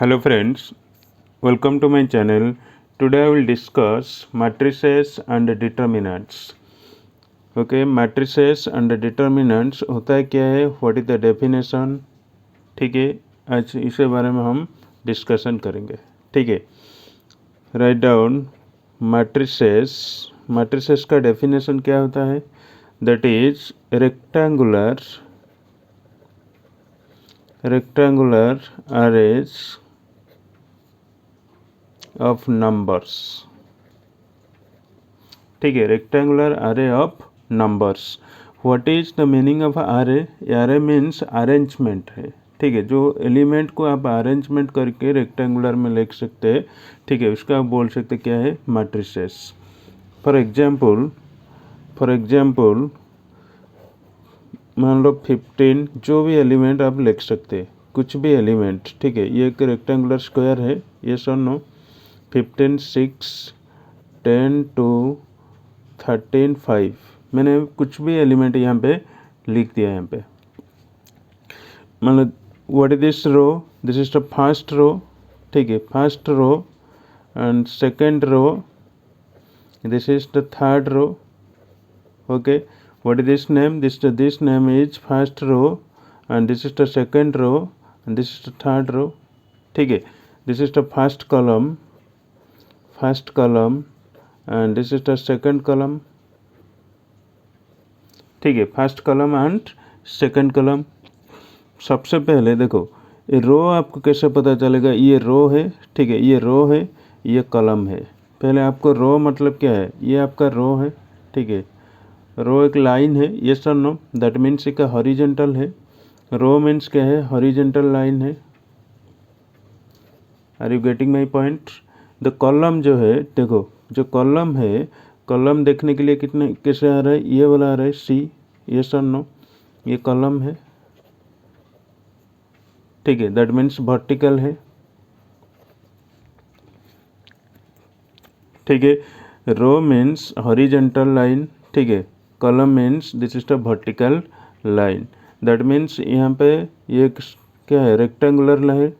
Hello friends, welcome to my channel. Today I will discuss matrices and determinants. Okay, matrices and determinants होता है क्या है, what is the definition, ठीक है। आज इसके बारे में हम डिस्कशन करेंगे, ठीक है। Write down matrices. matrices का डेफिनेशन क्या होता है, that is rectangular arrays of numbers, ठीक है। Rectangular array of numbers. What is the meaning of अरे? अरे मीन्स अरेंजमेंट है, ठीक है। जो एलिमेंट को आप अरेंजमेंट करके रेक्टेंगुलर में लिख सकते हैं, ठीक है, उसका आप बोल सकते क्या है, मैट्रिसेस। फॉर एग्जाम्पल मान लो 15, जो भी एलिमेंट आप लिख सकते हैं, कुछ भी एलिमेंट, ठीक है। ये एक रेक्टेंगुलर स्क्वायर है, ये नो 15, 6, 10, 2, 13, 5, मैंने कुछ भी एलिमेंट यहाँ पे लिख दिया। यहाँ पे मतलब what is this row, this is the first row, ठीक है, first row and second row, this is the third row. Okay, what is this name, this name is first row and this is the second row and this is the third row, ठीक है। This is the first column and this is the second column, ठीक है, first column and second column. सबसे पहले देखो ये रो आपको कैसे पता चलेगा, ये रो है, ठीक है, ये रो है, ये कॉलम है। पहले आपको रो मतलब क्या है, ये आपका रो है, ठीक है। रो एक लाइन है, ये सर नो, दैट मीन्स एक हॉरिजॉन्टल है। रो मीन्स क्या है, हॉरिजॉन्टल लाइन है। Are you getting my point? The column जो है, देखो जो कॉलम है, कॉलम देखने के लिए कितने कैसे आ रहा है, ये वाला आ रहा है सी, ये सर नो, ये कॉलम है, ठीक है, दैट मीन्स वर्टिकल है, ठीक है। रो मीन्स हॉरिजॉन्टल लाइन, ठीक है। Column means this is the vertical line, that means यहाँ पे ये क्या है, रेक्टेंगुलर है,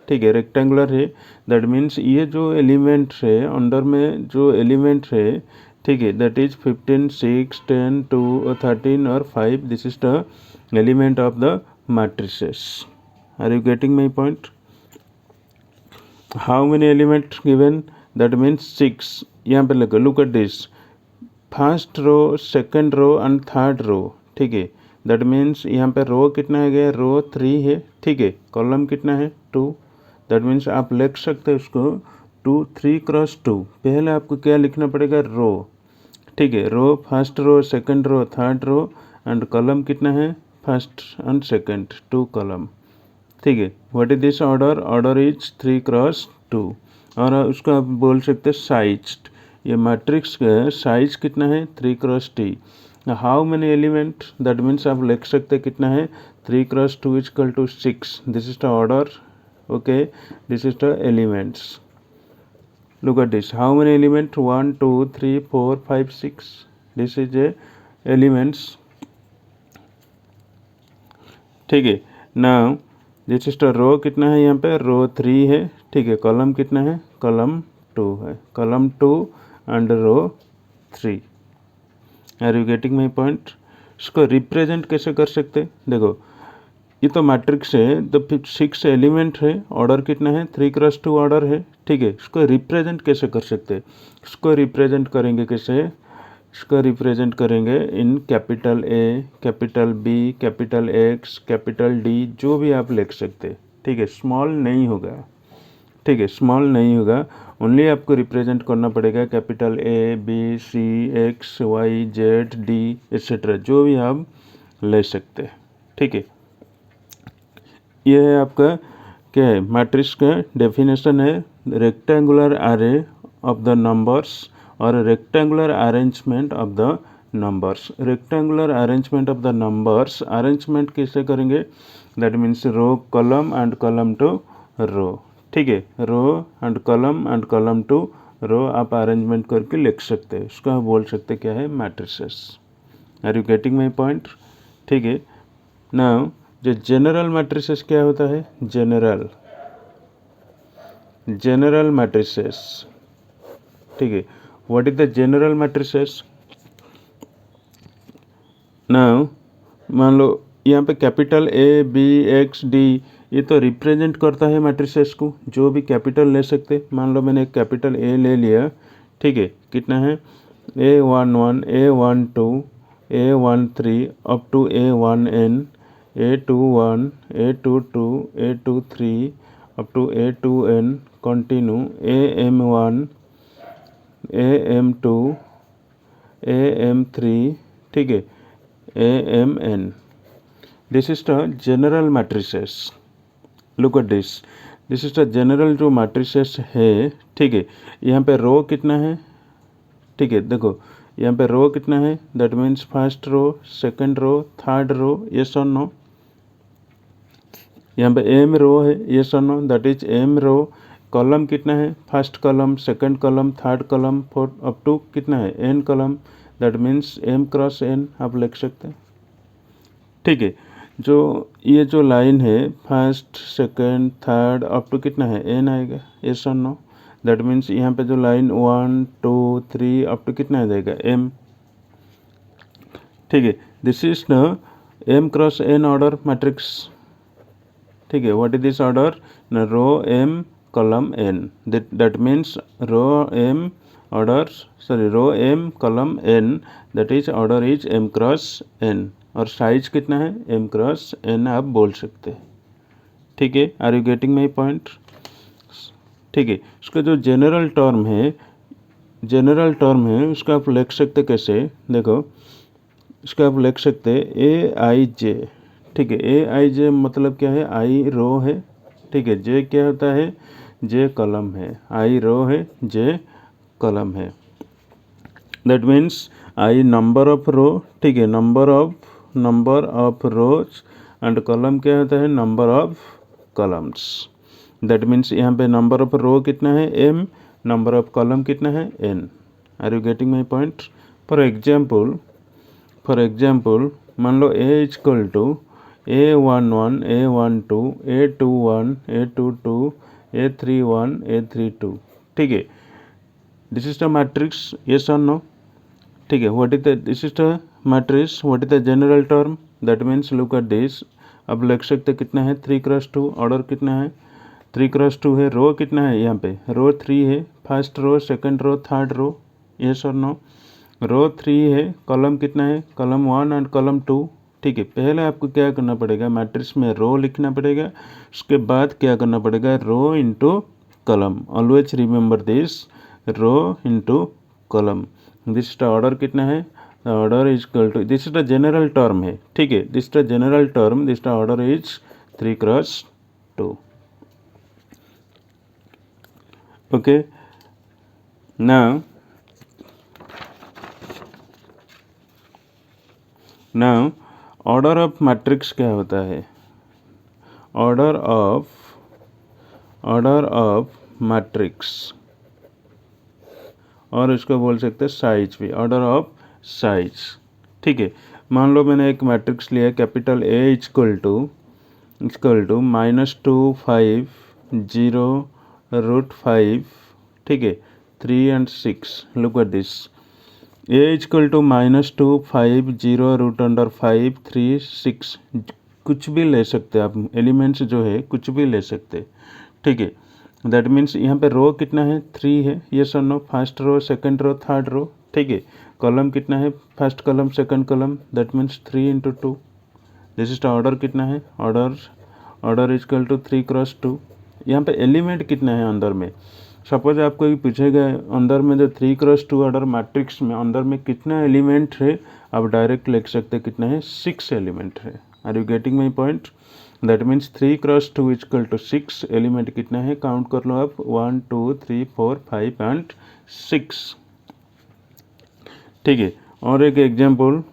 ठीक है, रेक्टेंगुलर है। दैट मीन्स ये जो एलिमेंट है अंडर में, जो एलिमेंट है, ठीक है, दैट इज 15, 6, 10, 2, 13 और 5, this is the element of the matrices. Are you getting my point? How many element given, that means 6। यहाँ पे लगा, look at this, first row, second row and third row, ठीक है। That means यहाँ पे row कितना है गया, रो 3 है, ठीक है। कॉलम कितना है, 2। दैट मीन्स आप लिख सकते हैं उसको 2, 3 क्रॉस 2। पहले आपको क्या लिखना पड़ेगा, रो, ठीक है। Row, first row, second row, third row and column कितना है, फर्स्ट एंड सेकेंड, 2 कॉलम, ठीक है। What is this order, order is 3 cross 2। और उसको आप बोल सकते हैं साइज, ये मैट्रिक्स का साइज कितना है, 3 cross two. How many element, that means आप लिख सकते हैं कितना है, 3 cross 2 is equal to 6, this is the order, okay, this is the elements. Look at this, how many element, 1, 2, 3, 4, 5, 6, this is a elements, ठीक है। Now this is the row कितना है, यहाँ पे रो 3 है, ठीक है। कॉलम कितना है, कॉलम 2 है, column 2 and row 3। Are you getting my point? इसको रिप्रेजेंट कैसे कर सकते, देखो ये तो मैट्रिक्स है, तो फिर 6 एलिमेंट है, ऑर्डर कितना है, 3 क्रॉस 2 ऑर्डर है, ठीक है। इसको रिप्रेजेंट कैसे कर सकते, इसको रिप्रेजेंट करेंगे कैसे, इसको रिप्रेजेंट करेंगे in capital A, capital B, capital X, capital D, जो भी आप लिख सकते, ठीक है। स्मॉल नहीं होगा, ठीक है, स्मॉल नहीं होगा, ओनली आपको रिप्रेजेंट करना पड़ेगा capital A, B, C, X, Y, Z, D etcetera, जो भी आप ले सकते हैं, ठीक है। ये है आपका क्या है, मैट्रिक्स का डेफिनेशन है, rectangular array of the numbers or rectangular arrangement of the numbers. Rectangular arrangement of the numbers, arrangement कैसे करेंगे, that means row, column and column to row, ठीक है। Row and column to row आप arrangement करके लिख सकते हैं, उसको आप बोल सकते क्या है, matrices. Are you getting my point? ठीक है। नाउ जो जनरल मैट्रिसेस क्या होता है, जनरल जनरल मैट्रिसेस, ठीक है। What is the general matrices? Now मान लो यहाँ पे capital A B X D ये तो रिप्रेजेंट करता है मैट्रिसेस को, जो भी कैपिटल ले सकते। मान लो मैंने एक कैपिटल ए ले लिया, ठीक है। कितना है? A11 A12 A13 up to A1n A21 A22 A23 up to A2n कंटिन्यू AM1 AM2 AM3, ठीक है, AMN। This is the general matrices. Look at this, this is the general जो मैट्रिसेस है, ठीक है। यहाँ पे रो कितना है, ठीक है। देखो यहाँ पे रो कितना है, that means first row, second row, third row, yes और नो। यहाँ पे एम रो है, यस और no, that is M row. Column कितना है, first column, second column, third column, fourth up to कितना है, N column, that means M cross N आप लिख सकते हैं, ठीक है। जो ये जो लाइन है first second third up to कितना है, एन आएगा, यस और नो। दैट मीन्स यहाँ पे जो लाइन 1 2 3 अप टू कितना आ जाएगा, एम, ठीक है। This is the M cross N order matrix, ठीक है। What is this order? Row M column N, that means row M order, sorry row M column N, that is order is M cross N, और size कितना है, M cross N आप बोल सकते हैं, ठीक है। Are you getting my point? ठीक है। उसका जो जनरल टर्म है उसका आप लिख सकते कैसे, देखो इसका आप लिख सकते ए आई जे, ठीक है। ए आई जे मतलब क्या है, आई रो है, ठीक है। जे क्या होता है, जे कॉलम है, आई रो है, जे कॉलम है, that means I number of row, ठीक है। Number of rows and column क्या होता है, number of columns, that means यहाँ पे नंबर ऑफ रो कितना है, एम, नंबर ऑफ कॉलम कितना है, N. Are you getting my point? For example मान लो ए equal to A11 A12 A21 A22 A31 A32, ठीक है। This is the matrix, yes और नो, ठीक है। What is the, this is the matrix, what is the general term, that means look at this. अब लिख सकते कितना है, 3x2, ऑर्डर कितना है, 3x2 है, रो कितना है, यहाँ पे रो 3 है, first row, second row, third row, yes और नो। रो 3 है, कॉलम कितना है, कॉलम 1 एंड कॉलम 2, ठीक है। पहले आपको क्या करना पड़ेगा, मैट्रिक्स में रो लिखना पड़ेगा, उसके बाद क्या करना पड़ेगा, row into column. Always remember this, row into column. This का ऑर्डर कितना है, order is equal to, this is the general term है, ठीक है। This the general term, this the order is 3x2, okay. Now order of matrix क्या होता है, order of matrix, और इसको बोल सकते हैं साइज भी, ऑर्डर ऑफ साइज, ठीक है। मान लो मैंने एक मैट्रिक्स लिया, कैपिटल ए इक्वल टू -2 5 0 √5, ठीक है, 3 and 6। Look at this, A equal to -2 5 0 √5 3 6, कुछ भी ले सकते आप, एलिमेंट्स जो है कुछ भी ले सकते, ठीक है। दैट मीन्स यहाँ पे रो कितना है, 3 है, यस और no, first row, second row, third row, ठीक है। कॉलम कितना है, first column, second column, that means 3 × 2। This is order कितना है, ऑर्डर इक्वल टू 3x2। यहाँ पे एलिमेंट कितना है अंदर में, सपोज आपको ये पूछेगा अंदर में जो 3x2 ऑर्डर मैट्रिक्स में अंदर में कितना एलिमेंट है, आप डायरेक्ट लिख सकते कितना है, 6 एलिमेंट है। Are you getting my point? That means 3x2 equal to 6, element कितना है, काउंट कर लो आप, 1 2 3 4 5 एंड 6, ठीक है। और एक एग्जाम्पल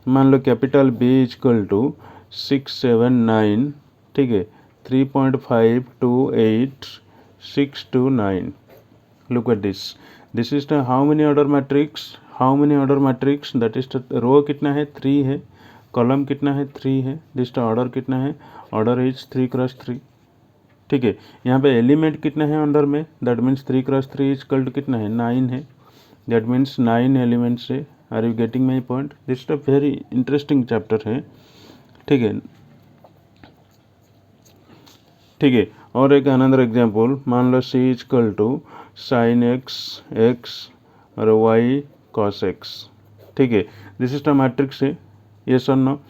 मान लो कैपिटल बी इक्वल टू 6 7 9, ठीक है, 3.5 2 8 6 2 9। Look at this, this is the how many order matrix, that is the row कितना है, 3 है, कॉलम कितना है, 3 है, दिस द ऑर्डर कितना है, ऑर्डर इज 3x3, ठीक है। यहाँ पे एलिमेंट कितना है अंडर में, that means 3 cross 3 equal to कितना है 9 है, दैट मीन्स 9 एलिमेंट्स है। Are you getting my point? This is a very interesting chapter है, ठीक है। ठीक है, और एक अनदर एग्जाम्पल, मान लो C equal to sine X or Y cos X, ठीक है। दिस इज द मैट्रिक्स है, यस और no?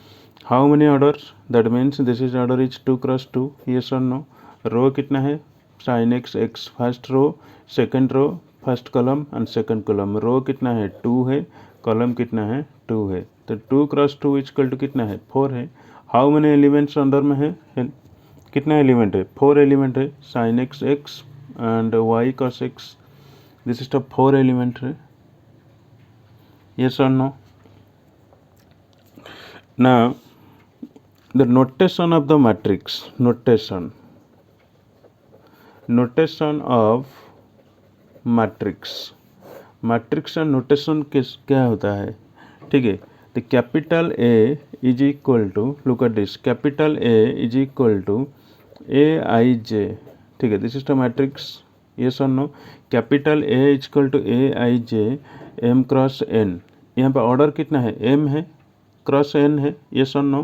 How many orders, that means this is order is 2 cross 2, yes और नो? रो कितना है, sine X first row, second row, first column and second column. Row कितना है 2 है, column कितना है 2 है, तो 2 क्रॉस 2 इक्वल टू कितना है 4 है। हाउ मेनी एलिमेंट्स अंडर में है, कितना एलिमेंट है, 4 एलिमेंट है, sine X and Y cos X, this is the 4 element है, yes or no? Now the notation of the matrix, notation of matrix का notation क्या होता है, ठीक है। तो capital A is equal to, look at this, capital A is equal to A I J, ठीक है। This is the matrix, yes और no? Capital A is equal to A I J M cross N, यहाँ पे order कितना है, M है cross N है, yes और नो?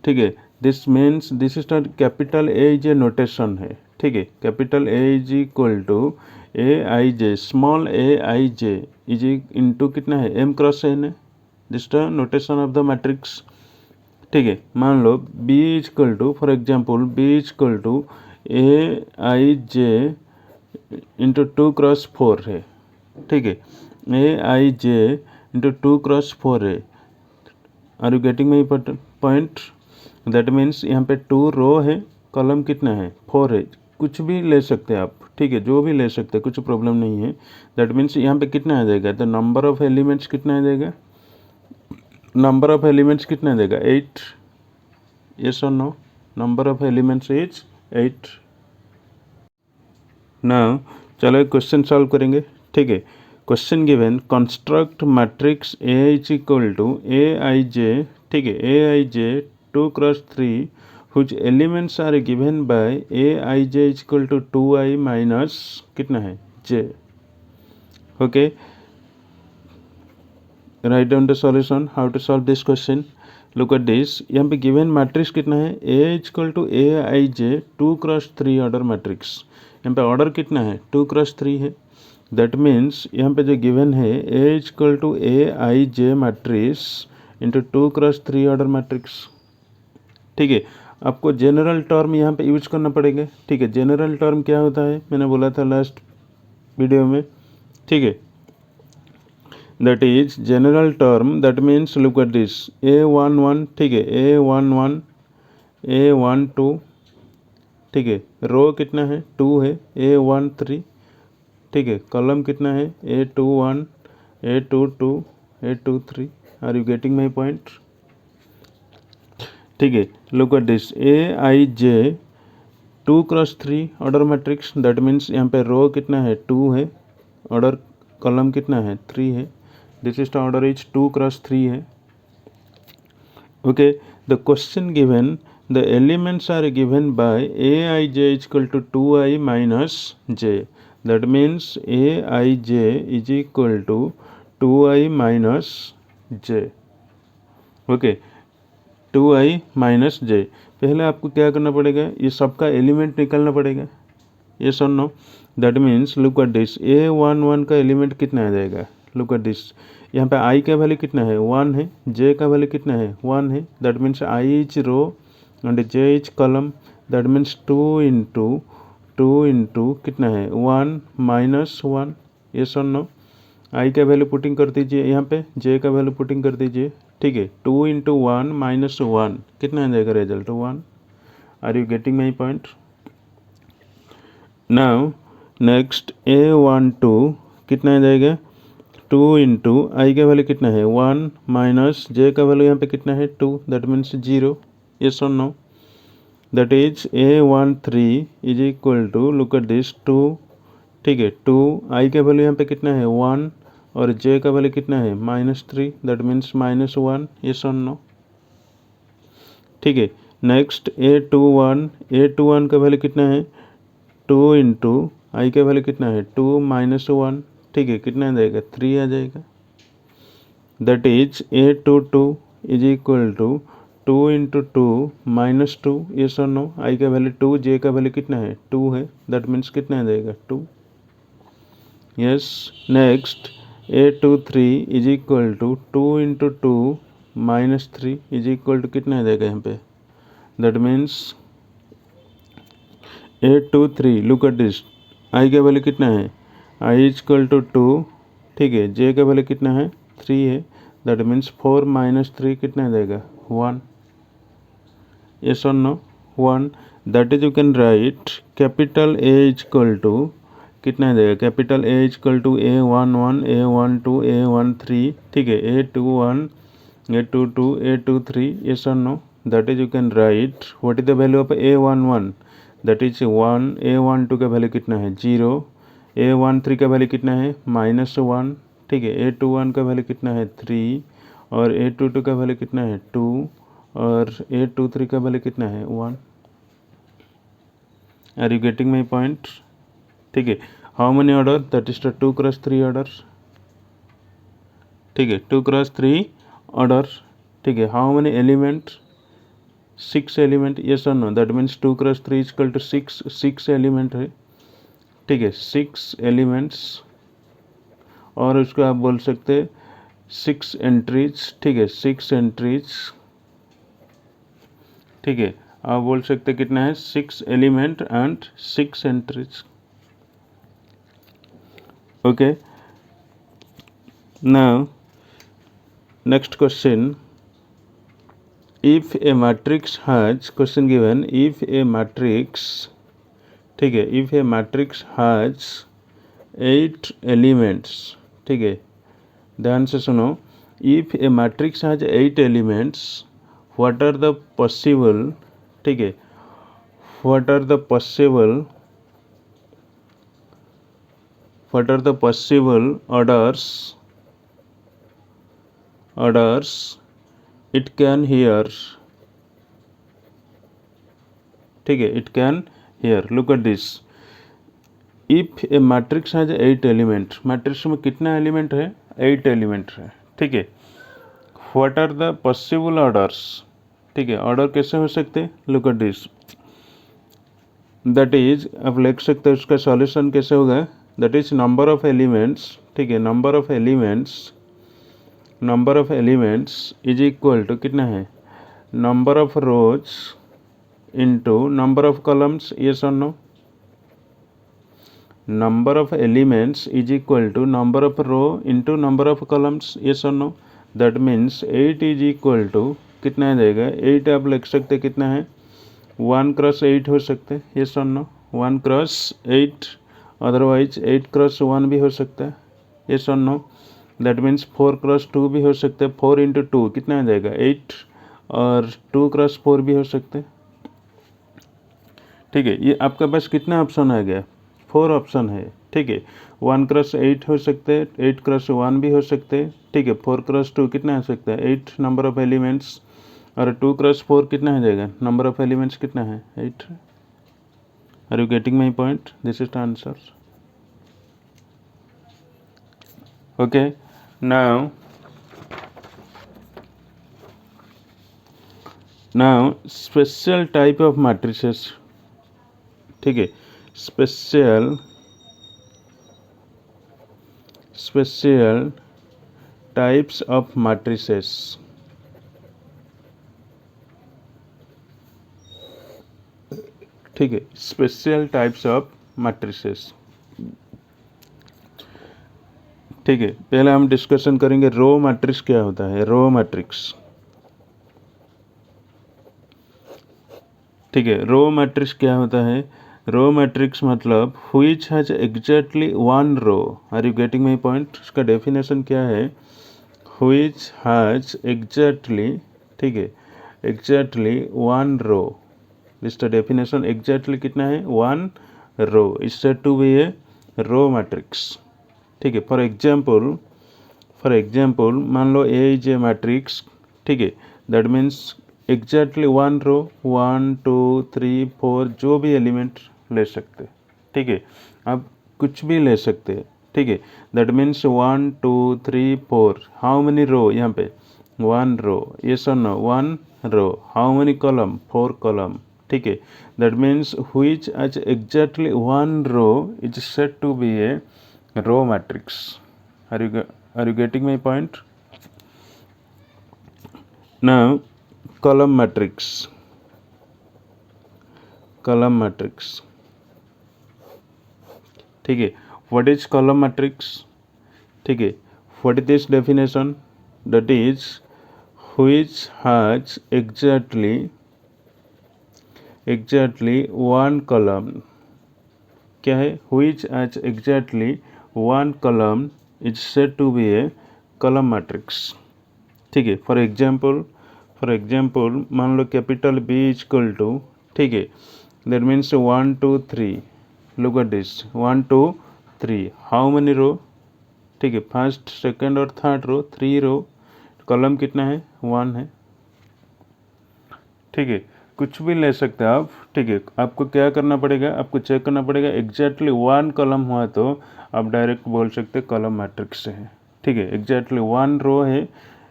ठीक है। This means this is the capital A is a notation है, ठीक है। Capital A is equal to A I J, small A I J is into कितना है, एम क्रॉस एन है, this the notation of the matrix, ठीक है। मान लो B is equal to, for example B is equal to A I J into 2 cross 4 है, ठीक है। A I J into 2 cross 4 है। Are you getting my point? That means यहाँ पे 2 रो है, कॉलम कितना है 4 है, कुछ भी ले सकते हैं आप, ठीक है, जो भी ले सकते हैं, कुछ प्रॉब्लम नहीं है। दैट मीन्स यहाँ पे कितना आ जाएगा, तो नंबर ऑफ एलिमेंट्स कितना आ जाएगा, नंबर ऑफ एलिमेंट्स कितना देगा 8, यस और no? Number of elements is 8। Now चलो एक क्वेश्चन सॉल्व करेंगे, ठीक है। Question given, construct matrix A is equal to A I J, ठीक है, A I J 2 cross 3 whose elements are given by A I J is equal to 2i minus कितना है J, okay. Write down the solution, how to solve this question. Look at this, यहाँ पे given matrix कितना है, A is equal to A I J 2 cross 3 order matrix, यहाँ पे order कितना है 2 क्रॉस 3 है। दैट मीन्स यहाँ पे जो गिवन है A is equal to A I J matrix into 2 cross 3 order matrix, ठीक है। आपको जनरल टर्म यहाँ पे यूज करना पड़ेगा, ठीक है। जनरल टर्म क्या होता है, मैंने बोला था लास्ट वीडियो में, ठीक है। That is general term, that means look at this, A11, ठीक है, A11 A12, ठीक है, रो कितना है 2 है, A13, ठीक है, कॉलम कितना है A21 A22 A23। Are you getting my point? ठीक है, look at this, A I J 2 cross 3 order matrix, that means यहाँ पे रो कितना है 2 है, ऑर्डर कॉलम कितना है 3 है, this is the order is 2 cross 3 है, okay. The question given, the elements are given by A I J is equal to 2i minus J, that means A I J is equal to 2i minus J, okay, 2i minus J. पहले आपको क्या करना पड़ेगा, ये सबका element निकालना पड़ेगा, yes और no? That means look at this, A11 का एलिमेंट कितना आ जाएगा, लुक एट दिस, यहाँ पे i का वैल्यू कितना है 1 है, j का वैल्यू कितना है 1 है, that means i is row and j is column, that means 2 into कितना है 1 माइनस 1, यस और नो? i का वैल्यू पुटिंग कर दीजिए, यहाँ पे j का वैल्यू पुटिंग कर दीजिए, ठीक है। 2 इंटू 1 माइनस 1 कितना आ जाएगा result 1। Are you getting my point? Now next A12 कितना आ जाएगा 2 इंटू आई का वैल्यू कितना है 1 माइनस जे का वैल्यू यहाँ पे कितना है 2, दैट मीन्स 0, यस और no? That is A13 is equal to, look at this 2, ठीक है, 2 आई का वैल्यू यहाँ पे कितना है 1 और जे का वैल्यू कितना है -3, दैट मीन्स -1, यस और नो? ठीक है, नेक्स्ट A21 का वैल्यू कितना है 2 इंटू आई का वैल्यू कितना है 2 माइनस 1, ठीक है, कितना आ जाएगा 3 आ जाएगा। That is A22 is equal to 2 into 2 minus 2, yes और नो। आई का वैल्यू 2, जे का वैल्यू कितना है 2 है, दैट मीन्स कितना आ जाएगा 2, yes. Next A23 is equal to 2 into 2 minus 3 is equal to कितना आ जाएगा यहाँ पे, that means A23, look at this, I का वैल्यू कितना है आई इज इक्वल टू 2, ठीक है, जे का वैल्यू कितना है 3 है, दैट मीन्स 4 माइनस 3 कितना आ जाएगा 1, yes or no 1। That is you can write capital A is equal to कितना आ जाएगा, capital A is equal to A11 A12 A13, ठीक है, A21 A22 A23, yes or no। That is you can right what is the value of A11, that is 1, A12 का value कितना है 0, A13 का value कितना है -1, ठीक है, A21 का वैल्यू कितना है 3 और A22 का वैल्यू कितना है 2 और A23 का वैल्यू कितना है 1। Are you getting my point, ठीक है। How many order, that is the 2 cross 3 order, ठीक है, 2 क्रॉस 3 ऑर्डर, ठीक है। How many element 6 element, yes और no, that means 2 cross 3 is equal to 6 element है, ठीक है, 6 एलिमेंट्स, और उसको आप बोल सकते 6 एंट्रीज, ठीक है, 6 एंट्रीज, ठीक है, आप बोल सकते कितना है 6 element and 6 entries, okay. Now next question, if a matrix has, question given, if a matrix, ठीक है, if a matrix has 8 elements, ठीक है, ध्यान से सुनो, if a matrix has 8 elements, what are the possible, ठीक है, what are the possible orders it can hear, ठीक है, it can hear, look at this, if a matrix has 8 element, matrix में कितना एलिमेंट है 8 एलिमेंट है, ठीक है, what are the possible orders, ठीक है, ऑर्डर कैसे हो सकते, look at this, that is, आप लिख सकते हैं उसका सॉल्यूशन कैसे होगा, that is number of elements, ठीक है, number of elements is equal to कितना है number of rows into number of columns, yes और no. Number of elements is equal to number of row into number of columns, yes और no. That means 8 is equal to कितना आ जाएगा 8, आप लिख सकते कितना है 1 क्रॉस 8 हो सकते, यस और नो, 1 क्रॉस 8, अदरवाइज 8 क्रॉस 1 भी हो सकता है, यस और नो। दैट मीन्स 4 क्रॉस 2 भी हो सकते हैं, 4 इंटू 2 कितना आ जाएगा 8, और 2 क्रॉस 4 भी हो सकते, ठीक है। ये आपका पास कितना ऑप्शन आ गया 4 ऑप्शन है, ठीक है, 1 क्रॉस 8 हो सकते, 8 क्रॉस 1 भी हो सकते, ठीक है, 4 क्रॉस 2 कितना आ सकता है 8 नंबर ऑफ एलिमेंट्स, और 2 क्रॉस 4 कितना हो जाएगा नंबर ऑफ एलिमेंट्स कितना है 8। Are you getting my point, this is the answer, okay. Now special type of matrices, ठीक है, स्पेशल टाइप्स ऑफ मैट्रिसेस, ठीक है, स्पेशल टाइप्स ऑफ मैट्रिसेस, ठीक है। पहले हम डिस्कशन करेंगे रो मैट्रिक्स क्या होता है, रो मैट्रिक्स, ठीक है, रो मैट्रिक्स क्या होता है, रो मैट्रिक्स मतलब which has exactly 1 row, are you getting my point, उसका डेफिनेशन क्या है, व्हिच हैज एग्जैक्टली, ठीक है, exactly 1 row, this the definition, exactly कितना है 1 row is said to be a row matrix, ठीक है। फॉर एग्जाम्पल मान लो ए इज ए मैट्रिक्स, ठीक है, that means exactly one row, 1 2 3 4 जो भी एलिमेंट ले सकते, ठीक है। आप कुछ भी ले सकते हैं, ठीक है। That means 1 2 3 4 how many row, यहाँ पे 1 रो, यस और no 1 row. How many column, 4 column, ठीक है। That means which has exactly 1 row is said to be a row matrix. Are you getting my point? Now column matrix, ठीक है। What is column matrix, ठीक है। What is this definition, that is which has exactly one column, क्या है, which has exactly one column is said to be a column matrix, ठीक है। For example मान लो कैपिटल B इक्वल टू, ठीक है, that means 1 2 3, look at this 1 2 3, how many row, ठीक है, फर्स्ट सेकंड और थर्ड रो 3 रो, कॉलम कितना है 1 है, ठीक है। कुछ भी ले सकते हैं आप, ठीक है। आपको क्या करना पड़ेगा, आपको चेक करना पड़ेगा एग्जैक्टली 1 कॉलम हुआ तो आप डायरेक्ट बोल सकते कॉलम मैट्रिक्स से है, ठीक है। एग्जैक्टली 1 रो है,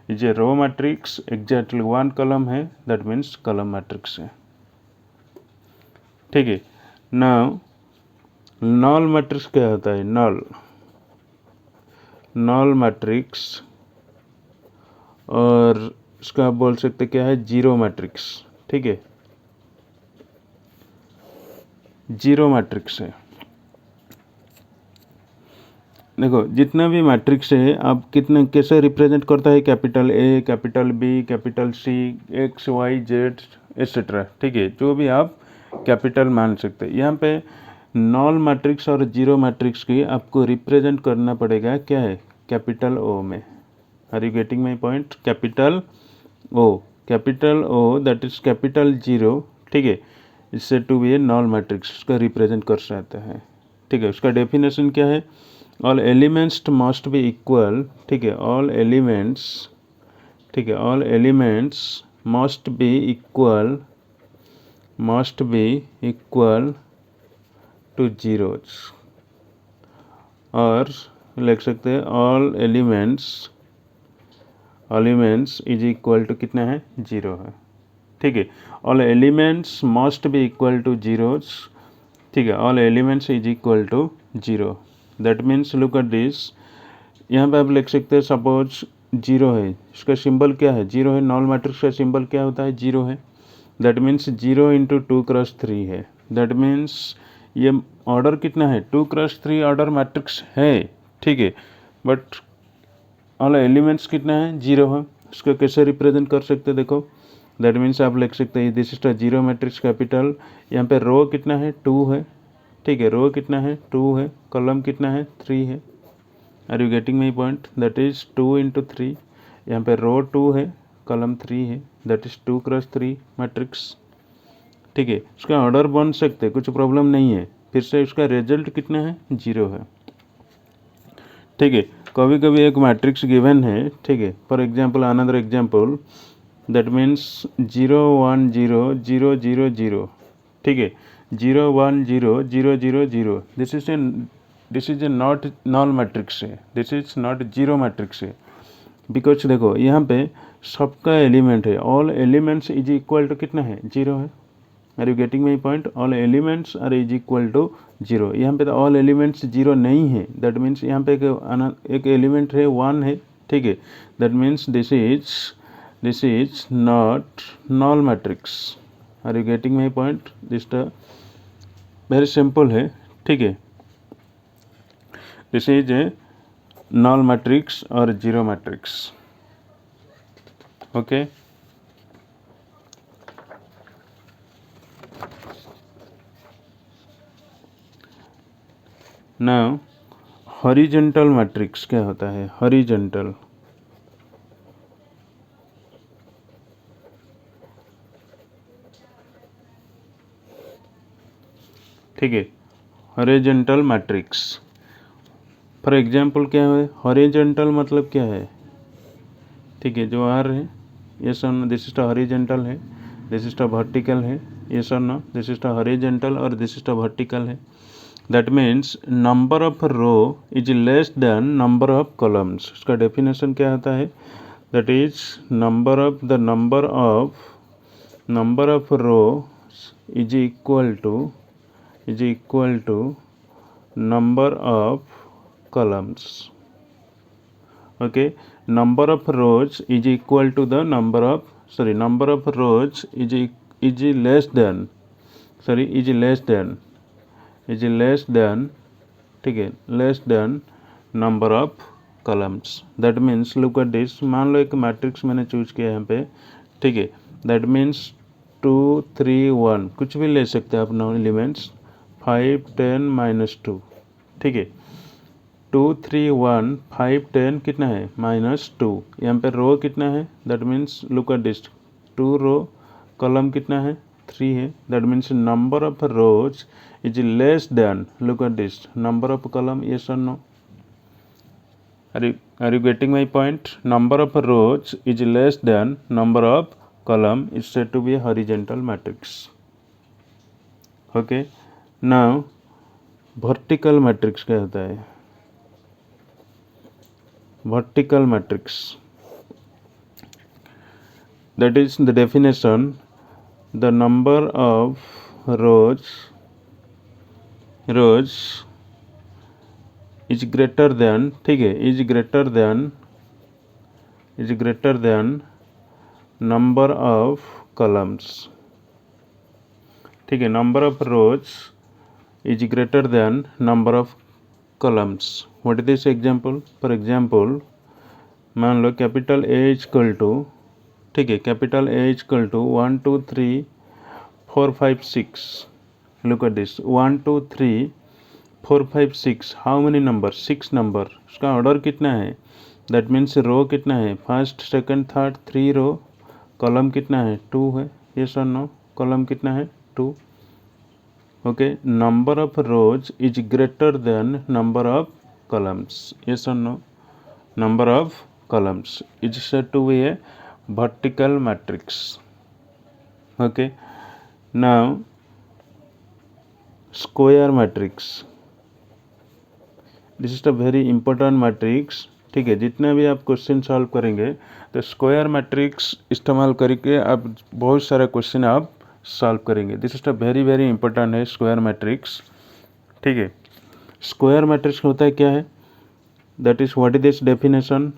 is a row matrix, exactly 1 column है, दैट मीन्स कॉलम मैट्रिक्स है, ठीक है। नाउ नल मैट्रिक्स क्या होता है, नल मैट्रिक्स, और इसका आप बोल सकते क्या है, जीरो मैट्रिक्स, ठीक है, जीरो मैट्रिक्स है। देखो जितना भी मैट्रिक्स है आप कितने कैसे रिप्रेजेंट करता है, capital A, capital B, capital C, X Y Z etcetera, ठीक है, जो भी आप कैपिटल मान सकते हैं। यहाँ पे नॉल मैट्रिक्स और जीरो मैट्रिक्स की आपको रिप्रेजेंट करना पड़ेगा क्या है, कैपिटल ओ में। Are you getting my point? Capital O that is capital zero, ठीक है, इससे to be a null matrix, उसका रिप्रेजेंट कर सकते हैं, ठीक है। उसका डेफिनेशन क्या है, all elements must be equal, ठीक है, ऑल एलिमेंट्स, ठीक है, all elements must be equal to zeros, और लिख सकते हैं all elements is equal to कितना है, जीरो है, ठीक है। All elements must be equal to zeros, ठीक है, all elements is equal to zero, that means look at this, यहाँ पे आप लिख सकते हैं सपोज जीरो है, इसका सिंबल क्या है, जीरो है, नॉल मैट्रिक्स का सिंबल क्या होता है, जीरो है, दैट मीन्स 0 इंटू 2x3 है, दैट मीन्स ये ऑर्डर कितना है, 2x3 ऑर्डर मैट्रिक्स है, ठीक है, बट ऑल एलिमेंट्स कितना है, जीरो है। इसको कैसे रिप्रेजेंट कर सकते हैं, देखो दैट मीन्स आप लिख सकते हैं this is the zero matrix capital, यहाँ पे रो कितना है 2 है, ठीक है, रो कितना है 2 है, कॉलम कितना है 3 है। Are you getting my point? That is 2 into 3, यहाँ पे रो 2 है, कॉलम 3 है, दैट इज 2x3 मैट्रिक्स, ठीक है। इसका ऑर्डर बन सकते, कुछ प्रॉब्लम नहीं है, फिर से इसका रिजल्ट कितना है, जीरो है, ठीक है। कभी कभी एक मैट्रिक्स गिवन है, ठीक है, for example another example, that means 0 1 0 0 0 0, ठीक है, 0 1 0 0 0 0, this is a not null matrix है, this is not zero matrix है, बिकॉज देखो यहाँ पे सबका एलिमेंट है, all elements is equal to कितना है, जीरो है। Are you getting my point? All elements are is equal to zero, यहाँ पे तो ऑल एलिमेंट्स जीरो नहीं है, दैट मीन्स यहाँ पे एक एलिमेंट है 1 है, ठीक है, that means this is not null matrix. Are you getting my point? This very simple है, ठीक है, this is a null matrix और zero matrix, okay. Now horizontal matrix क्या होता है, हॉरिजॉन्टल, ठीक है, हॉरिजॉन्टल मैट्रिक्स, फॉर एग्जाम्पल क्या है, हॉरिजॉन्टल मतलब क्या है, ठीक है, जो आर है यस और no, this is the horizontal है, दिस इज द वर्टिकल है, यस और no, this is the horizontal और दिस इज द वर्टिकल है। That means number of row is less than number of columns. इसका definition क्या होता है? That is number of row is equal to number of columns. Okay, number of rows is equal to the number of rows is less than ठीक है, less than number of columns. That means look at this, मान लो एक matrix मैंने choose किया यहाँ पे, ठीक है, that means 2 3 1 कुछ भी ले सकते हैं आप नॉन एलिमेंट्स, 5 10 -2, ठीक है, 2 3 1 5 10 कितना है? -2। यहाँ पे रो कितना है? That means look at this, 2 row, column कितना है? 3 है। That means number of rows is less than, look at this, number of column, yes और no? Are you getting my point? Number of rows is less than number of column is said to be a horizontal matrix. Okay, now vertical matrix क्या होता है? Vertical matrix, that is the definition, the number of rows is greater than, ठीक है, is greater than number of columns, ठीक है, number of rows is greater than number of columns. What is this example? For example, मान लो capital A equal to, ठीक है, capital A equal to 1 2 3 4 5 6, look at this, 1 2 3 4 5 6, how many number? 6 number. उसका order कितना है? That means row कितना है? First second third, 3 row, column कितना है? 2 है, यस और नो? कॉलम कितना है? 2। Okay, number of rows is greater than number of columns, yes और no? Number of columns is said to be a vertical matrix. Okay, now square matrix, this is a very important matrix, ठीक है, जितना भी आप question solve करेंगे तो square matrix इस्तेमाल करके आप बहुत सारे क्वेश्चन आप सॉल्व करेंगे। This is a very very important है स्क्वायर मैट्रिक्स, ठीक है। स्क्वायर मैट्रिक्स होता है क्या है? That is what is this definition,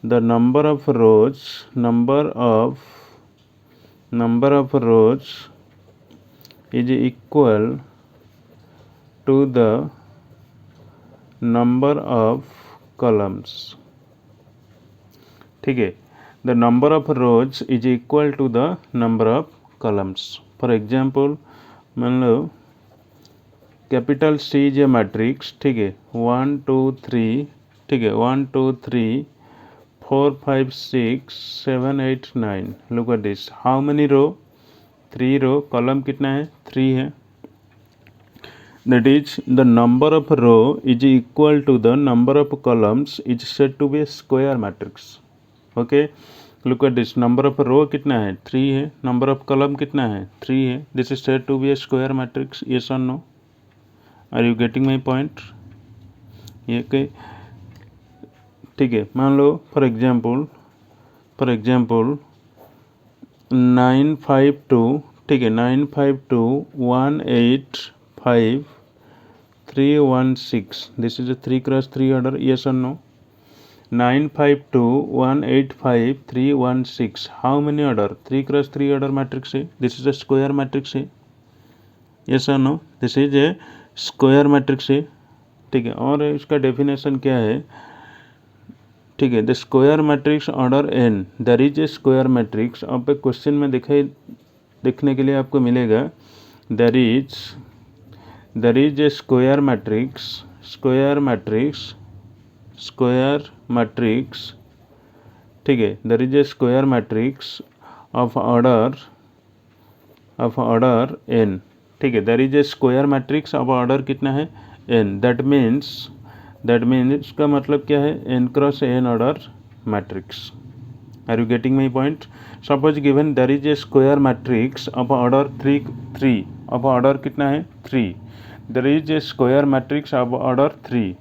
the number of rows is equal to the number of columns, ठीक है, the number of rows is equal to the number of columns. For example, मान लो capital C is a matrix, ठीक है, 1 2 3, ठीक है, 1 2 3 4 5 6 7 8 9, look at this, how many row? 3 row, column कितना है? 3 है। that is the number of row is equal to the number of columns is said to be a square matrix. okay, look at this, number of row कितना है? 3 है, number of column कितना है? 3 है, this is said to be a square matrix, yes or no? are you getting my point? ये के, ठीक है, मान लो फॉर एग्जाम्पल 952, ठीक है, 952 185 316, this is a 3x3 order, yes or no? 952 185 316, how many order? 3x3 order matrix है, this is a square matrix है, yes or no? This is a square matrix है, ठीक है। और इसका डेफिनेशन क्या है? ठीक है, the square matrix order n, there is a square matrix, अब एक क्वेश्चन में देखने के लिए आपको मिलेगा, there is a square matrix, ठीक है, there is a square matrix of order n, ठीक है, there is a square matrix of order कितना है? n, दैट मीन्स इसका मतलब क्या है? n cross n order matrix. Are you getting my point? Suppose given there is a square matrix of order 3 of order कितना है 3. There is a square matrix of order 3,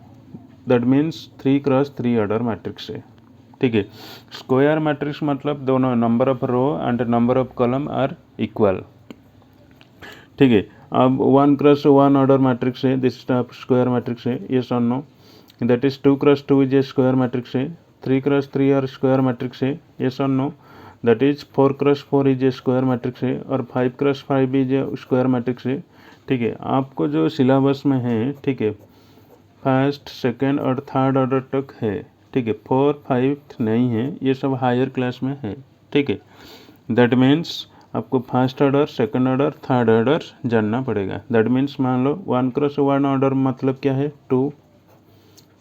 that means 3x3 order matrix है. ठीक है, square matrix मतलब दोनों number of row and number of column are equal. ठीक है, अब 1x1 ऑर्डर मैट्रिक्स है, दिस स्क्वायर मैट्रिक्स है, यस और no. That is 2x2 is a square matrix है, 3x3 और स्क्वायर मैट्रिक्स है, यस और no. That is 4x4 is a square matrix है और 5x5 is a square matrix है. ठीक है, आपको जो सिलेबस में है, ठीक है, फर्स्ट सेकेंड और थर्ड ऑर्डर तक है. ठीक है, 4 5 नहीं है, ये सब हायर क्लास में है. ठीक है, दैट मीन्स आपको first order, second order, third order जानना पड़ेगा. दैट मीन्स मान लो 1x1 ऑर्डर मतलब क्या है 2.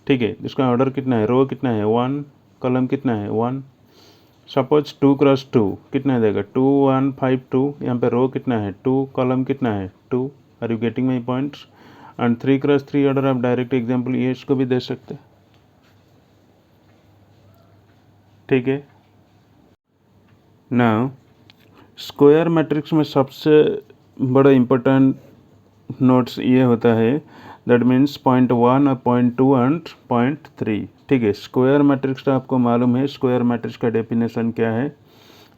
ठीक है, इसका ऑर्डर कितना है, रो कितना है 1, कॉलम कितना है 1. सपोज 2x2 कितना देगा 2 1 5 2. यहाँ पे रो कितना है 2, कॉलम कितना है 2. Are you getting my points? And 3x3 order आप डायरेक्ट एग्जाम्पल ये इसको भी दे सकते हैं. ठीक है, नाउ स्क्वायर मैट्रिक्स में सबसे बड़ा इम्पोर्टेंट नोट्स ये होता है, दैट मीन्स 0.1 और 0.2 एंड 0.3. ठीक है, स्क्वायर मैट्रिक्स का आपको मालूम है, स्क्वायर मैट्रिक्स का डेफिनेशन क्या है,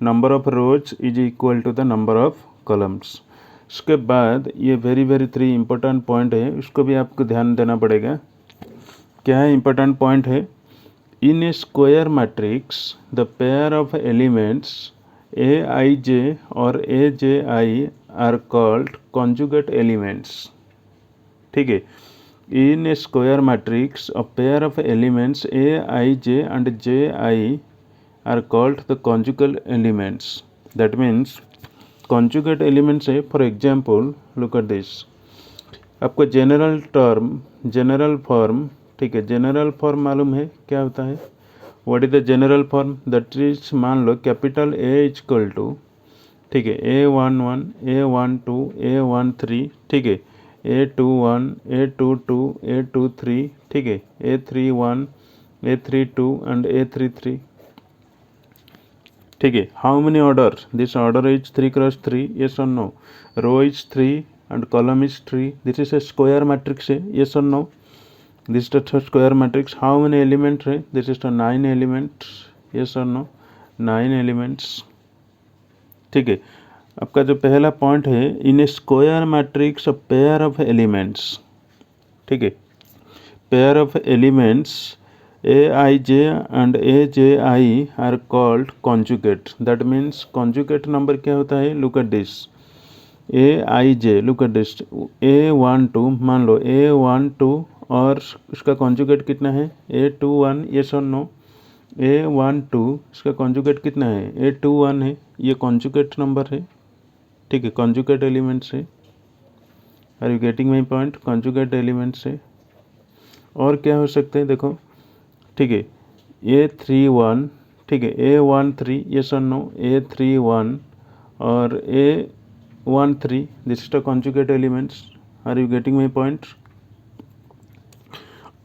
number of rows is equal to the number of columns. उसके बाद ये वेरी 3 इम्पोर्टेंट पॉइंट है, उसको भी आपको ध्यान देना पड़ेगा. क्या है इम्पोर्टेंट पॉइंट है, in a square matrix the pair of elements Aij और Aj are called conjugate elements. ठीक है, in a square matrix a pair of elements Aij and Ji are called the conjugate elements. That means conjugate elements है, for example look at this. आपको general term, general form, ठीक है, general form मालूम है क्या होता है, what is the general form, that is मान लो capital A is equal to, ठीक है, A11 A12 A13, ठीक है, A21 A22 A23, ठीक है, A31 A32 एंड A33. ठीक है, how many order, this order is 3x3, yes और no. Row is 3 and column is 3. This is a square matrix है, यस और no. This is the square matrix. How many elements है, this is the 9 elements, yes or no, 9 elements. ठीक है, आपका जो पहला point है, in a square matrix a pair of elements. ठीक है, pair of elements Aij and Aji are called conjugate. That means conjugate number क्या होता है, look at this. Aij, look at this, A12 मान लो A12 और उसका conjugate कितना है A21, यस और नो. A12 इसका कॉन्जुगेट कितना है A21 है, ये कॉन्जुगेट नंबर है. ठीक है, कॉन्जुगेट एलिमेंट्स है. Are you getting my point? Conjugate elements है. और क्या हो सकते हैं देखो, ठीक है, A31, ठीक है, A13, यस और नो, A31 और A13, this is the conjugate elements. Are you getting my point?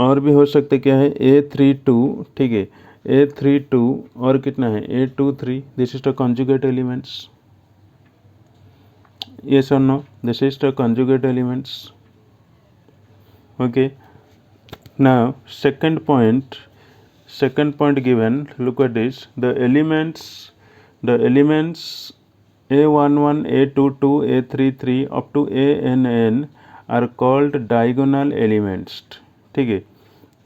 और भी हो सकते क्या है A32, ठीक है, A32 और कितना है A23, this is the conjugate elements, yes और no, this is the conjugate elements. Okay, now second point given, look at this, the elements A11 A22 A33 up to ANN are called diagonal elements. ठीक है,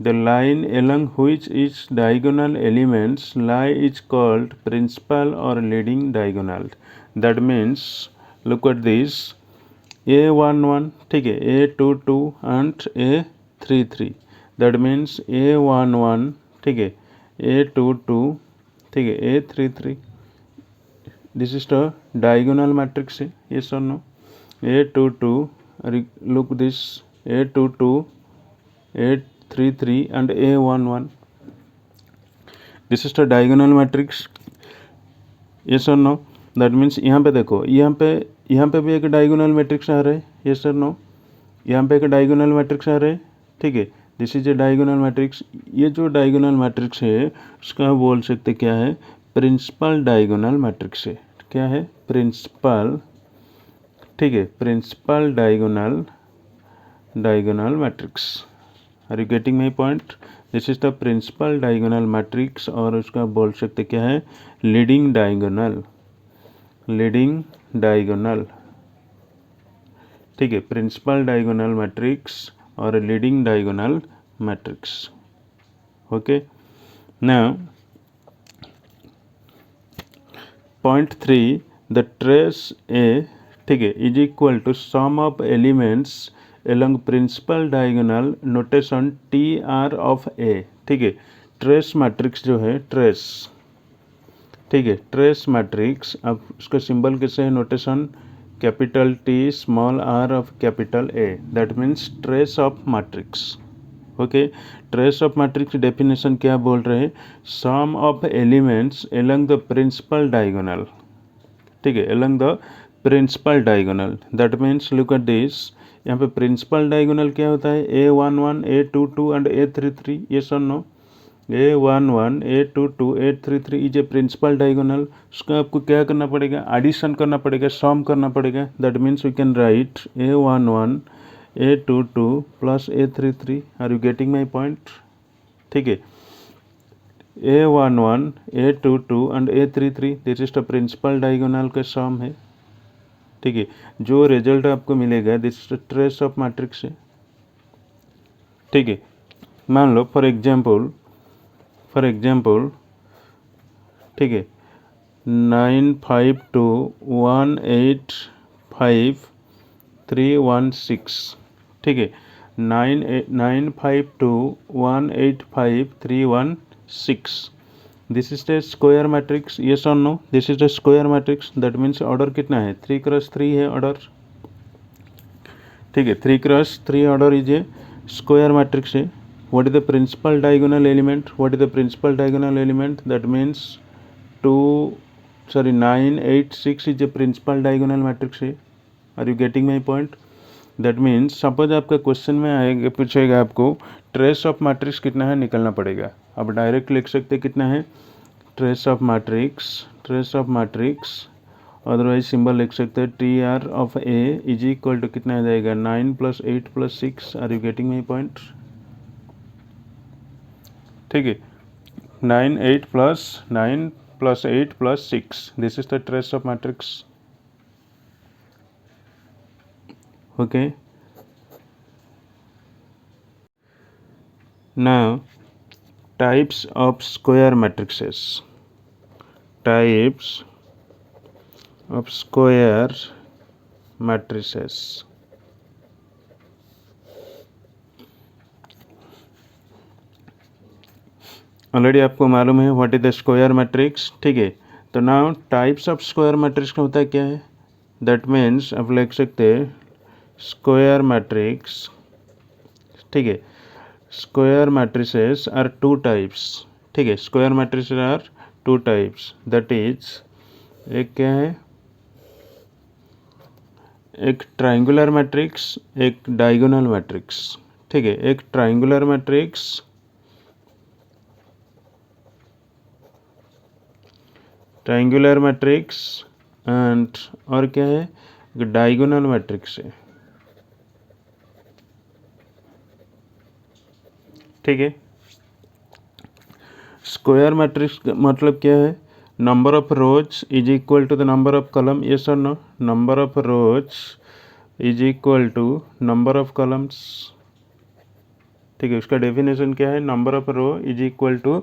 the line along which each diagonal elements lie is called principal or leading diagonal. That means look at this, A11, ठीक है, A22 and A33. That means A11, ठीक है, A22, ठीक है, A33. This is the diagonal matrix, yes or no. A22, look this, A22 A33 and A11. This is the diagonal matrix, yes or no. That means यहाँ पे देखो, यहाँ पे भी एक डायगोनल मैट्रिक्स आ रहा है, yes or no. यहाँ पे एक डायगोनल मैट्रिक्स आ रहा है. ठीक है, this is A diagonal matrix. ये जो डायगोनल मैट्रिक्स है उसका बोल सकते क्या है, प्रिंसिपल डायगोनल मैट्रिक्स है। क्या है? प्रिंसिपल, ठीक है, principal diagonal matrix. Are you getting my point? This is the principal diagonal matrix, और उसका बोल सकते क्या है? लीडिंग डायगोनल, ठीक है, प्रिंसिपल डायगोनल मैट्रिक्स और leading diagonal matrix. Okay, now point 3, the trace A, ठीक है, is equal to sum of elements along principal diagonal notation T R of A. ठीक है, ट्रेस मैट्रिक्स जो है, ट्रेस, ठीक है, ट्रेस मैट्रिक्स, अब उसका सिंबल कैसे है? Notation capital T small R of capital A, that means trace of matrix. Okay, trace of matrix definition क्या बोल रहे हैं? Sum of elements along the principal diagonal, ठीक है, along the principal diagonal, that means look at this, यहाँ पे principal diagonal क्या होता है? A11, A22 and A33, yes और no? A11, A22, A33 is a principal diagonal. उसका आपको क्या करना पड़ेगा? एडिशन करना पड़ेगा, सम करना पड़ेगा, that means we can write A11 A22 plus A33। Are you getting my point? ठीक है, A11 A22 and A33 this is the principal diagonal का सम है। ठीक है, जो रिजल्ट आपको मिलेगा this is the trace of matrix है। ठीक है, मान लो फॉर एग्जाम्पल, ठीक है, 952185316, ठीक है, 952185316, this is the square matrix, yes और no? This is the square matrix, that means order कितना है? 3x3 है ऑर्डर। ठीक है, 3x3 order is a square matrix है। What is the principal diagonal element? That means 986 is a principal diagonal matrix है। Are you getting my point? That means suppose आपका question में आएगा, पूछेगा आपको ट्रेस ऑफ मैट्रिक्स कितना है, निकलना पड़ेगा। अब डायरेक्ट लिख सकते कितना है? Trace of matrix, otherwise symbol लिख सकते हैं T R of A is equal to कितना आ जाएगा? 9 + 8 + 6। Are you getting my point? ठीक है, 9 + 8 + 6, this is the trace of matrix. Okay, now types of square matrices, already आपको मालूम है what is the square matrix. ठीक है, तो now types of square matrix का होता है क्या है? दैट मीन्स आप लिख सकते हैं स्क्वायर मैट्रिक्स, ठीक है, square matrices are two types. ठीक है, square matrices are two types, that is, एक क्या है? एक ट्राइंगुलर मैट्रिक्स, एक डायगोनल मैट्रिक्स। ठीक है, एक ट्राइंगुलर मैट्रिक्स, एंड और क्या है? डायगोनल मैट्रिक्स है। ठीक है, स्क्वायर मैट्रिक्स मतलब क्या है? Number of rows is equal to the number of column, yes और no? Number of rows is equal to number of columns. ठीक है, उसका डेफिनेशन क्या है? Number of row is equal to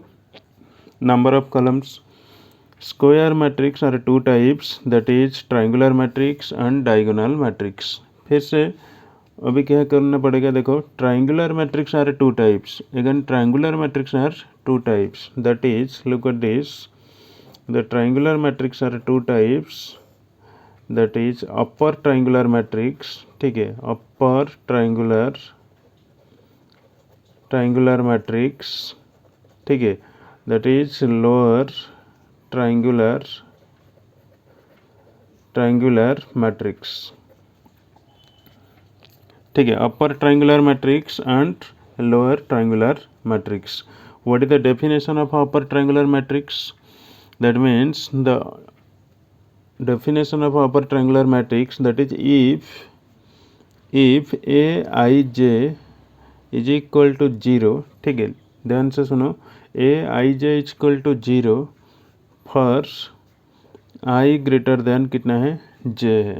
number of columns. Square matrix are two types, that is triangular matrix and diagonal matrix. फिर से अभी क्या करना पड़ेगा? देखो, triangular matrix are two types, again triangular matrix are two types, that is, look at this, the triangular matrix are two types, that is upper triangular matrix, ठीक है, upper triangular matrix, ठीक है, that is lower triangular matrix. ठीक है, upper triangular matrix and lower triangular matrix. What is the definition of upper triangular matrix? That means the definition of upper triangular matrix, that is if aij is equal to 0, ठीक है, ध्यान से सुनो, aij is equal to 0 for i greater than कितना है, j है,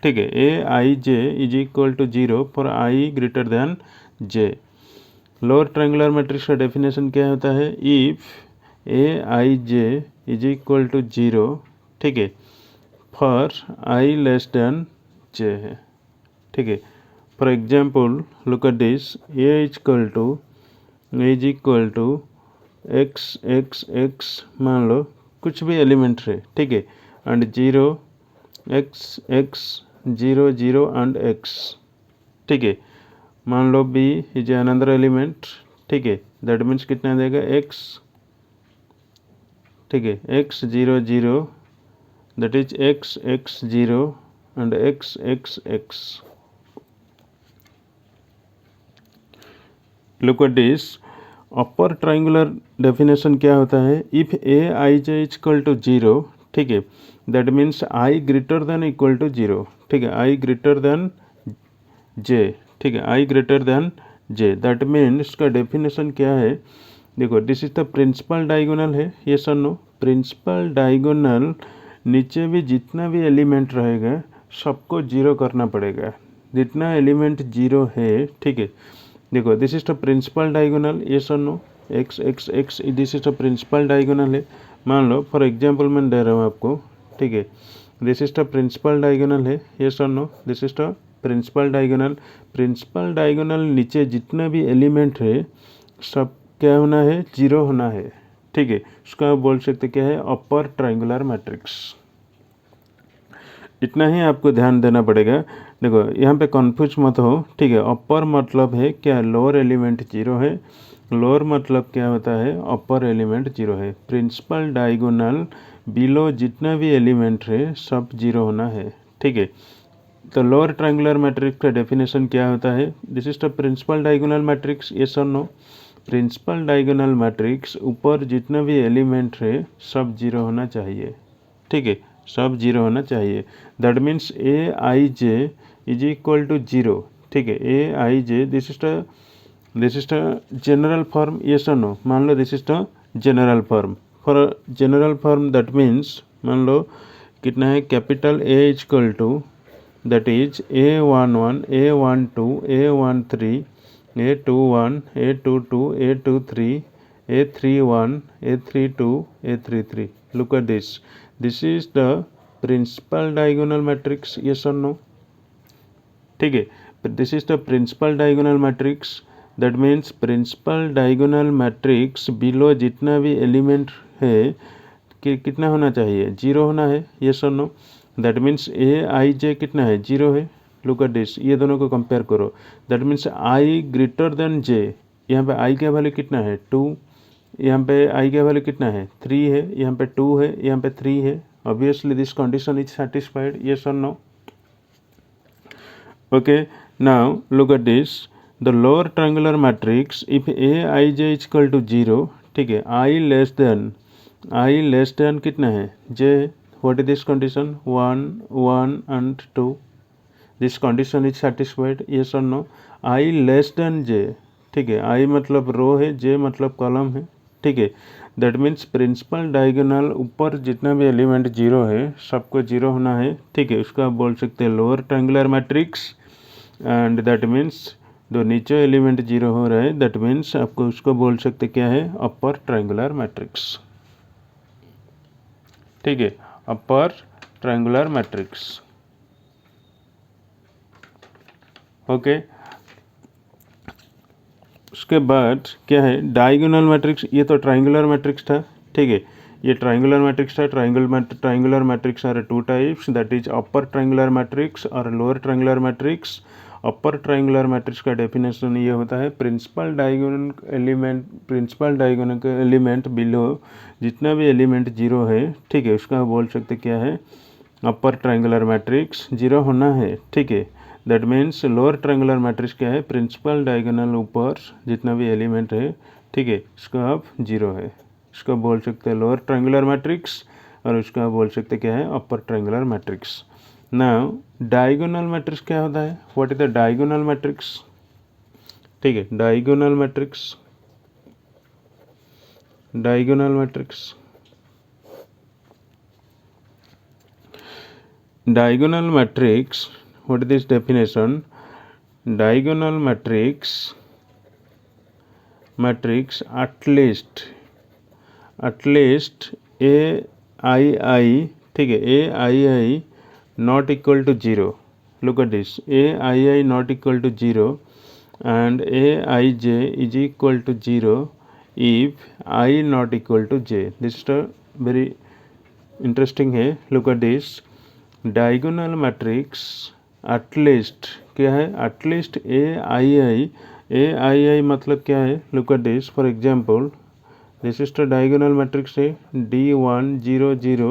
ठीक है, aij is equal to 0 for i greater than j। Lower triangular matrix का डेफिनेशन क्या होता है, if aij is equal to 0, ठीक है, for i less than j है, ठीक है। For example look at this, a is equal to x x x, मान लो कुछ भी एलिमेंट है, ठीक है, and 0 x x 0 0 and x, ठीक है, मान लो b इज अनदर एलिमेंट, ठीक है, दैट मीन्स कितना देगा x, ठीक है, x 0 0, that is x x 0 and x x x। Look at this, upper triangular definition क्या होता है, if aij is equal to 0, ठीक है, that means i greater than equal to 0, ठीक है, i ग्रेटर देन j, ठीक है, i greater than j, that means इसका डेफिनेशन क्या है, देखो, this is the principal diagonal है, ये सर नो, प्रिंसिपल डायगोनल नीचे भी जितना भी एलिमेंट रहेगा सबको 0 करना पड़ेगा, जितना एलिमेंट 0 है, ठीक है, देखो, this is the principal diagonal, yes sir no, X x X, this is the principal diagonal है, मान लो फॉर एग्जांपल मैं दे रहा हूँ आपको, ठीक है, this is the principal diagonal है, ये sir no, this is the principal diagonal. Principal diagonal नीचे जितना भी एलिमेंट है सब क्या होना है, 0 होना है, ठीक है, उसका आप बोल सकते क्या है, अपर ट्रायंगुलर मैट्रिक्स। इतना ही आपको ध्यान देना पड़ेगा। देखो, यहाँ पे कन्फ्यूज मत हो, ठीक है, अपर मतलब है क्या, लोअर एलिमेंट 0 है, लोअर मतलब क्या होता है, अपर एलिमेंट 0 है, प्रिंसिपल डायगोनल बिलो जितना भी एलिमेंट है सब 0 होना है, ठीक है। तो लोअर ट्रायंगुलर मैट्रिक्स का डेफिनेशन क्या होता है, this is the principal diagonal matrix, yes और नो, प्रिंसिपल डायगोनल मैट्रिक्स ऊपर जितना भी एलिमेंट है सब 0 होना चाहिए, ठीक है, सब 0 होना चाहिए, that means aij is equal to 0, ठीक है, aij this is the general form, yes और नो, मान लो this is the general form, for general form that means मान लो कितना है, capital A is equal to, that is a11 a12 a13 a21 a22 a23 a31 a32 a33, look at this is the principal diagonal matrix, yes or no, ठीक है, this is the principal diagonal matrix, that means principal diagonal matrix below जितना भी element है कि कितना होना चाहिए, 0 होना है, यस और नो, दैट मीन्स aij कितना है, 0 है, लुक एट दिस, ये दोनों को कंपेयर करो, that means i greater than j, यहाँ पे i का वैल्यू कितना है, 2, यहाँ पे i का वैल्यू कितना है, 3 है, यहाँ पे 2 है, यहाँ पे 3 है, obviously this condition is satisfied, yes और no. Okay, now look at this, the lower triangular matrix, if aij is equal to 0, ठीक है, i less than कितना है, j, what is this condition, 1 1 and 2, this condition is satisfied, yes or no, i less than j, ठीक है, i मतलब रो है, j मतलब column है, ठीक है, दैट मीन्स प्रिंसिपल डायगोनल ऊपर जितना भी एलिमेंट 0 है सबको 0 होना है, ठीक है, उसका आप बोल सकते हैं lower triangular matrix, and that means जो नीचे एलिमेंट 0 हो रहा है दैट मीन्स आपको उसको बोल सकते क्या है, अपर ट्रायंगुलर मैट्रिक्स, ठीक है, अपर ट्रायंगुलर मैट्रिक्स, ओके। उसके बाद क्या है, डायगोनल मैट्रिक्स, ये तो ट्रायंगुलर मैट्रिक्स था, ठीक है, ये ट्रायंगुलर मैट्रिक्स था, triangular matrix are 2 types, that is upper triangular matrix और lower triangular matrix. Upper triangular matrix का डेफिनेशन ये होता है, प्रिंसिपल डायगोनल एलिमेंट बिलो जितना भी एलिमेंट 0 है, ठीक है, उसका बोल सकते क्या है, अपर ट्रायंगुलर मैट्रिक्स, 0 होना है, ठीक है, that means lower triangular matrix क्या है, प्रिंसिपल डायगोनल ऊपर जितना भी एलिमेंट है, ठीक है, इसका अब 0 है, इसको बोल सकते हैं लोअर ट्रायंगुलर मैट्रिक्स और उसका बोल सकते क्या है अपर triangular matrix. Now diagonal matrix क्या होता है, what is the diagonal matrix? ठीक है, diagonal matrix, diagonal matrix, diagonal matrix, what is this definition? Diagonal matrix at least a I ठीक है, a I not equal to 0, look at this, a I not equal to 0 and a I j is equal to 0 if I not equal to j. This is a very interesting है, look at this, diagonal matrix at least क्या है, at least ए आई आई मतलब क्या है, look at this, for example this is the diagonal matrix है D1 0 0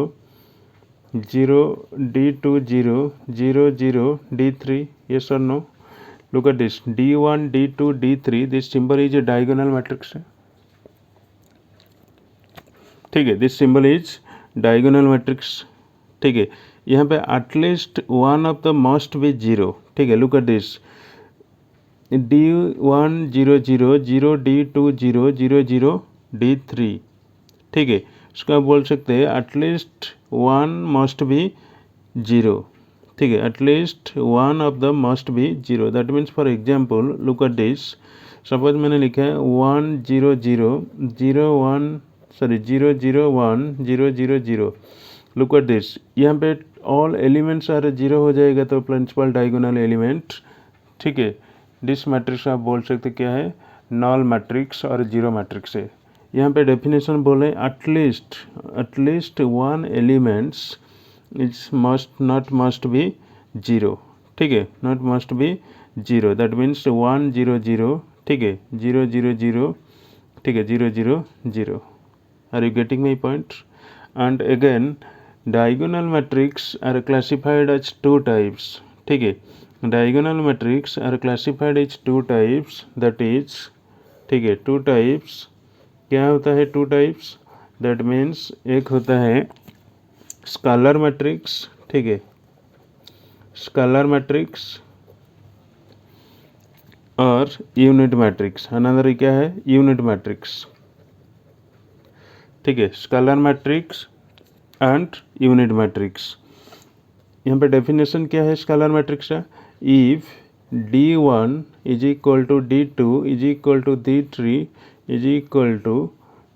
0 D2 0 0 0 D3, yes or no? Look at this, D1 D2 D3, this symbol is a diagonal matrix है, ठीक है, this symbol is diagonal matrix, ठीक है। यहाँ पे at least one of the must be zero, ठीक है, look at this, D1 0 0 0 D2 0 0 0 D3, ठीक है, इसको आप बोल सकते हैं at least one must be zero, ठीक है, at least one of the must be zero, that means for example look at this, suppose मैंने लिखा है 1 0 0 0 1 सॉरी 0 0 1 0 0 0, लुक एट दिस, यहाँ पे ऑल एलिमेंट्स आर जीरो हो जाएगा तो प्रिंसिपल डायगोनल एलिमेंट, ठीक है, दिस मैट्रिक्स आप बोल सकते क्या है, नल मैट्रिक्स और जीरो मैट्रिक्स है। यहाँ पे डेफिनेशन बोले at least one elements it's must be zero, ठीक है, not must be zero, that means 1 0 0, ठीक है, 0 0 0, ठीक है, 0 0 0, are you getting my point? And again diagonal matrix are classified as two types, ठीक है, diagonal matrix are classified as two types, that is, ठीक है, two types, क्या होता है two types, that means एक होता है स्केलर मैट्रिक्स, ठीक है, स्केलर मैट्रिक्स और यूनिट मैट्रिक्स, अनदर क्या है यूनिट मैट्रिक्स, ठीक है, scalar matrix and unit matrix. यहाँ पे डेफिनेशन क्या है स्केलर मैट्रिक्स का, if D1 is equal to D2 is equal to D3 is equal to,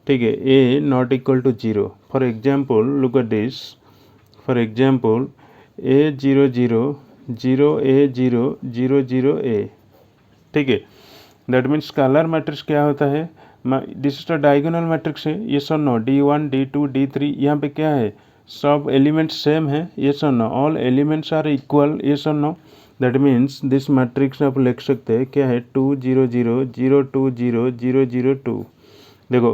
ठीक है, A not equal to 0, for example look at this, for example A 0 0 0 A 0 0 0 A, ठीक है, that means scalar matrix क्या होता है, this is the diagonal matrix है, yes और no, D1 D2 D3, यहाँ पे क्या है सब एलिमेंट्स सेम है, यस और no, all elements are equal, yes और no, that means this matrix आप लिख सकते हैं क्या है 2 0 0 0 2 0 0 0 2, देखो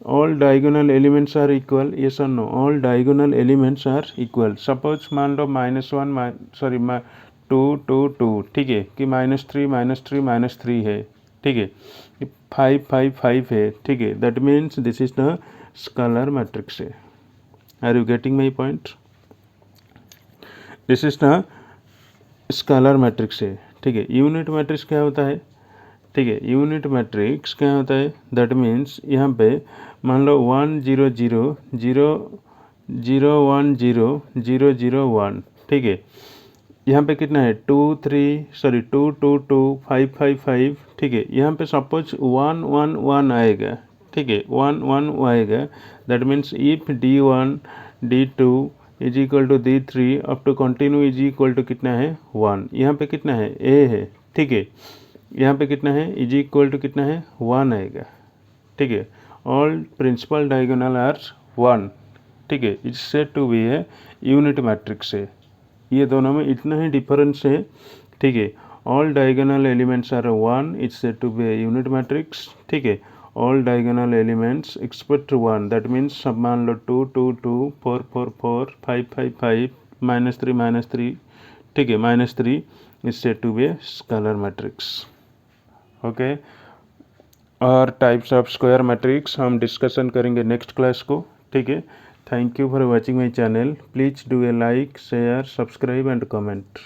all diagonal elements are equal, yes और no, all diagonal elements are equal, suppose मान लो -1 सॉरी 2 2 2, ठीक है, कि -3 -3 है, ठीक है, 5 5 5 है, ठीक है, that means this is the scalar matrix है, are you getting my point? This is the scalar matrix है, ठीक है। यूनिट मैट्रिक्स क्या होता है, ठीक है, यूनिट मैट्रिक्स क्या होता है, दैट मीन्स यहाँ पे मान लो 1 0 0 0 0 1 0 0 0 1, ठीक है, यहाँ पे कितना है 2 2 2 2 5 5 5, ठीक है, यहाँ पे सपोज 1 1 1 आएगा, ठीक है, 1 1 आएगा, that means if D1 D2 is equal to D3 up to continue is equal to कितना है 1, यहाँ पे कितना है A है, ठीक है, यहाँ पे कितना है इज इक्वल टू कितना है 1 आएगा, ठीक है, ऑल प्रिंसिपल डायगोनल आर 1, ठीक है, इट्स सेड टू बी है यूनिट मैट्रिक्स है, ये दोनों में इतना ही डिफरेंस है, ठीक है, all diagonal elements are 1, it's said to be unit matrix, ठीक है, all diagonal elements expect 1, that means सब मान लो 2 2 2 4 4 4 5 5 5 -3 ठीक है, -3 is said to be scalar matrix, okay. और टाइप्स ऑफ स्क्वायर मैट्रिक्स हम डिस्कशन करेंगे नेक्स्ट क्लास को, ठीक है। Thank you for watching my channel. Please do a like, share, subscribe and comment.